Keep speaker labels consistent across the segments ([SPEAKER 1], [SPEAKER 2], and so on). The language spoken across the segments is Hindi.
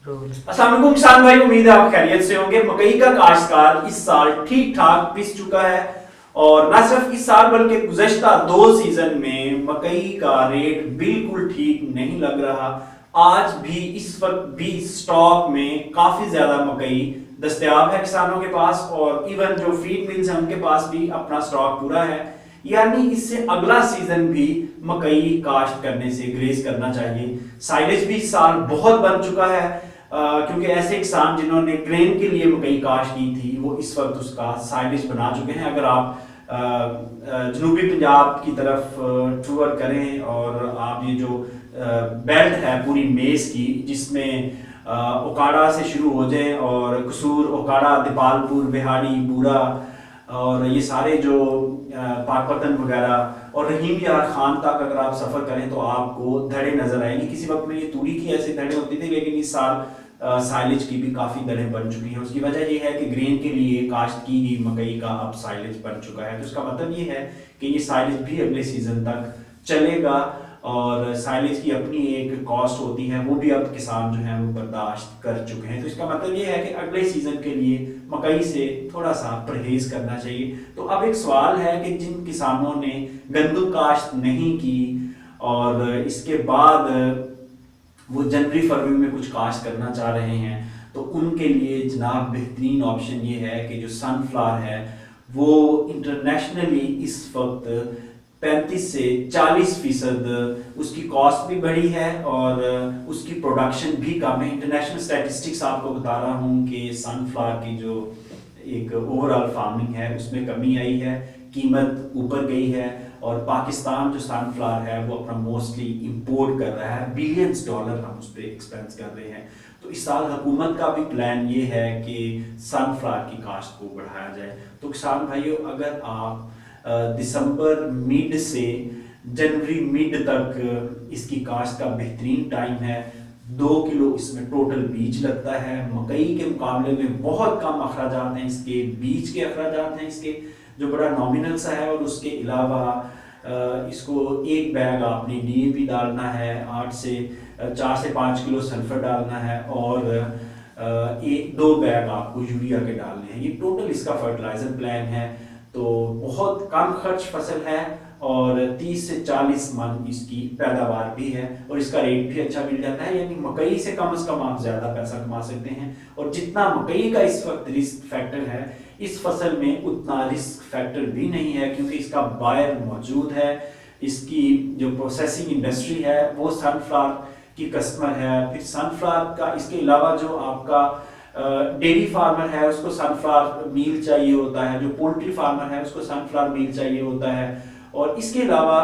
[SPEAKER 1] अस्सलाम वालेकुम किसान भाई, उम्मीद है आप खैरियत से होंगे। मकई का काश्तकार इस साल ठीक ठाक पिस चुका है और न सिर्फ इस साल बल्कि गुज़श्ता 2 सीजन में मकई का रेट बिल्कुल ठीक नहीं लग रहा। आज भी इस वक्त भी स्टॉक में काफी ज्यादा मकई दस्तयाब है किसानों के पास और इवन जो फीड मिल्स हैं उनके पास भी अपना स्टॉक पूरा है। यानी इससे अगला सीजन भी मकई काश्त करने से ग्रेज करना चाहिए। साइलेज भी इस साल बहुत बन चुका है क्योंकि ऐसे किसान जिन्होंने ग्रेन के लिए मकई काश्त की थी वो इस वक्त उसका साइलेज बना चुके हैं। अगर आप जनूबी पंजाब की तरफ टूर करें और आप ये जो बेल्ट है पूरी मेज की, जिसमें ओकाड़ा से शुरू हो जाए और कसूर, ओकाड़ा, दीपालपुर, बिहाड़ी, बूरा और ये सारे जो पाकपतन वगैरह और रहीम यार खान तक अगर आप सफर करें तो आपको धड़े नजर आएंगे। किसी वक्त में ये तूड़ी की ऐसे धड़े होती थी, लेकिन इस साल साइलेज की भी काफी दरें बन चुकी हैं। उसकी वजह यह है कि ग्रेन के लिए काश्त की गई मकई का अब साइलेज बन चुका है। तो इसका मतलब ये है कि ये साइलेज भी अगले सीजन तक चलेगा और साइलेज की अपनी एक कॉस्ट होती है, वो भी अब किसान जो है वो बर्दाश्त कर चुके हैं। तो इसका मतलब ये है कि अगले सीजन के लिए मकई से थोड़ा सा परहेज करना चाहिए। तो अब एक सवाल है कि जिन किसानों ने गंदम काश्त नहीं की और इसके बाद वो जनवरी फरवरी में कुछ काश्त करना चाह रहे हैं, तो उनके लिए जनाब बेहतरीन ऑप्शन ये है कि जो सनफ्लावर है वो इंटरनेशनली इस वक्त 35 से 40% उसकी कॉस्ट भी बढ़ी है और उसकी प्रोडक्शन भी कम है। इंटरनेशनल स्टैटिस्टिक्स आपको बता रहा हूँ कि सनफ्लावर की जो एक ओवरऑल फार्मिंग है उसमें कमी आई है, कीमत ऊपर गई है और पाकिस्तान जो सनफ्लावर है वो अपना मोस्टली इंपोर्ट कर रहा है। बिलियंस डॉलर हम उस पर एक्सपेंस कर रहे हैं। तो इस साल हुकूमत का भी प्लान ये है कि सनफ्लावर की काश्त को बढ़ाया जाए। तो किसान भाइयों, अगर आप दिसंबर मिड से जनवरी मिड तक इसकी काश्त का बेहतरीन टाइम है। 2 किलो इसमें टोटल बीज लगता है। मकई के मुकाबले में बहुत कम अखराजात हैं इसके, बीज के अखराजात हैं इसके जो बड़ा नॉमिनल सा है। और उसके अलावा इसको एक बैग आपने डीएपी डालना है, 4 से 5 किलो सल्फर डालना है और 1-2 बैग आपको यूरिया के डालने हैं। ये टोटल इसका फर्टिलाइजर प्लान है। तो बहुत कम खर्च फसल है और 30 से 40 मन इसकी पैदावार भी है और इसका रेट भी अच्छा मिल जाता है। यानी मकई से कम आप ज्यादा पैसा कमा सकते हैं। और जितना मकई का इस वक्त रिस्क फैक्टर है, इस फसल में उतना रिस्क फैक्टर भी नहीं है क्योंकि इसका बायर मौजूद है। इसकी जो प्रोसेसिंग इंडस्ट्री है वो सनफ्लावर की कस्टमर है। फिर सनफ्लावर का इसके अलावा जो आपका डेयरी फार्मर है उसको सनफ्लावर मील चाहिए होता है, जो पोल्ट्री फार्मर है उसको सनफ्लावर मील चाहिए होता है और इसके अलावा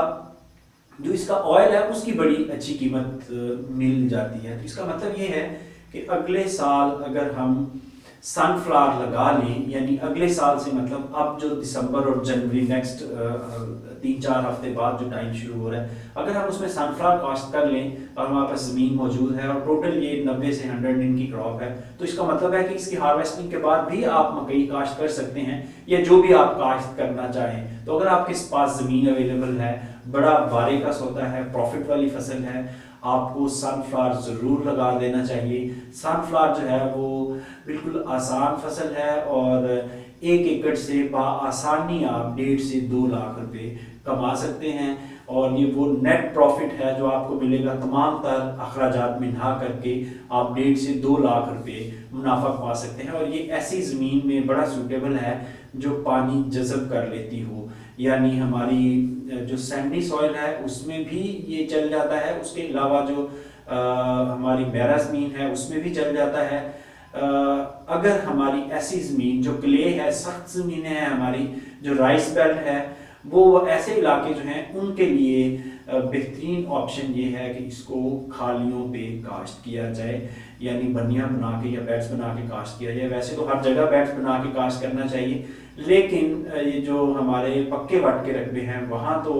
[SPEAKER 1] जो इसका ऑयल है उसकी बड़ी अच्छी कीमत मिल जाती है। तो इसका मतलब ये है कि अगले साल अगर हम सनफ्लावर लगा लें, यानी अगले साल से मतलब अब जो दिसंबर और जनवरी नेक्स्ट 3-4 हफ्ते बाद जो टाइम शुरू हो रहा है, अगर हम उसमें सनफ्लावर काश्त कर लें और हमारे पास ज़मीन मौजूद है और टोटल ये 90 से 100 दिन की क्रॉप है, तो इसका मतलब है कि इसकी हार्वेस्टिंग के बाद भी आप मकई काश्त कर सकते हैं या जो भी आप काश्त करना चाहें। तो अगर आपके पास ज़मीन अवेलेबल है, बड़ा बारे का सौदा है, प्रॉफिट वाली फसल है, आपको सनफ्लावर ज़रूर लगा देना चाहिए। सनफ्लावर जो है वो बिल्कुल आसान फसल है और 1 एकड़ से आसानी आप 1.5 से 2 लाख रुपए कमा सकते हैं और ये वो नेट प्रॉफिट है जो आपको मिलेगा तमाम तर अखराजात मिला करके। आप 1.5 से 2 लाख रुपए मुनाफा कमा सकते हैं और ये ऐसी ज़मीन में बड़ा सूटेबल है जो पानी जज़ब कर लेती हो। यानी हमारी जो सैंडी सॉइल है उसमें भी ये चल जाता है, उसके अलावा जो हमारी मैरा ज़मीन है उसमें भी चल जाता है। अगर हमारी ऐसी ज़मीन जो क्ले है, सख्त ज़मीनें हैं, हमारी जो राइस बेल्ट है, वो ऐसे इलाके जो हैं उनके लिए बेहतरीन ऑप्शन ये है कि इसको खालियों पे काश्त किया जाए, यानी बनिया बना के या बैट्स बना के काश्त किया जाए। वैसे तो हर जगह बैट्स बना के काश्त करना चाहिए, लेकिन ये जो हमारे पक्के वट के रकबे हैं वहाँ तो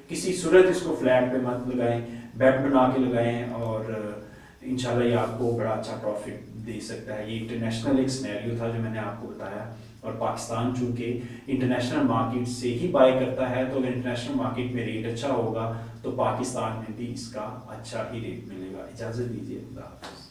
[SPEAKER 1] किसी सूरत इसको फ्लैट पे मत लगाएं, बेड बना के लगाएं और इंशाल्लाह ये आपको बड़ा अच्छा प्रॉफिट दे सकता है। ये इंटरनेशनल एक सिनेरियो था जो मैंने आपको बताया और पाकिस्तान चूंकि इंटरनेशनल मार्केट से ही बाय करता है, तो अगर इंटरनेशनल मार्केट में रेट अच्छा होगा तो पाकिस्तान में भी इसका अच्छा ही रेट मिलेगा। इजाज़त दीजिए, खुदा हाफ़िज़।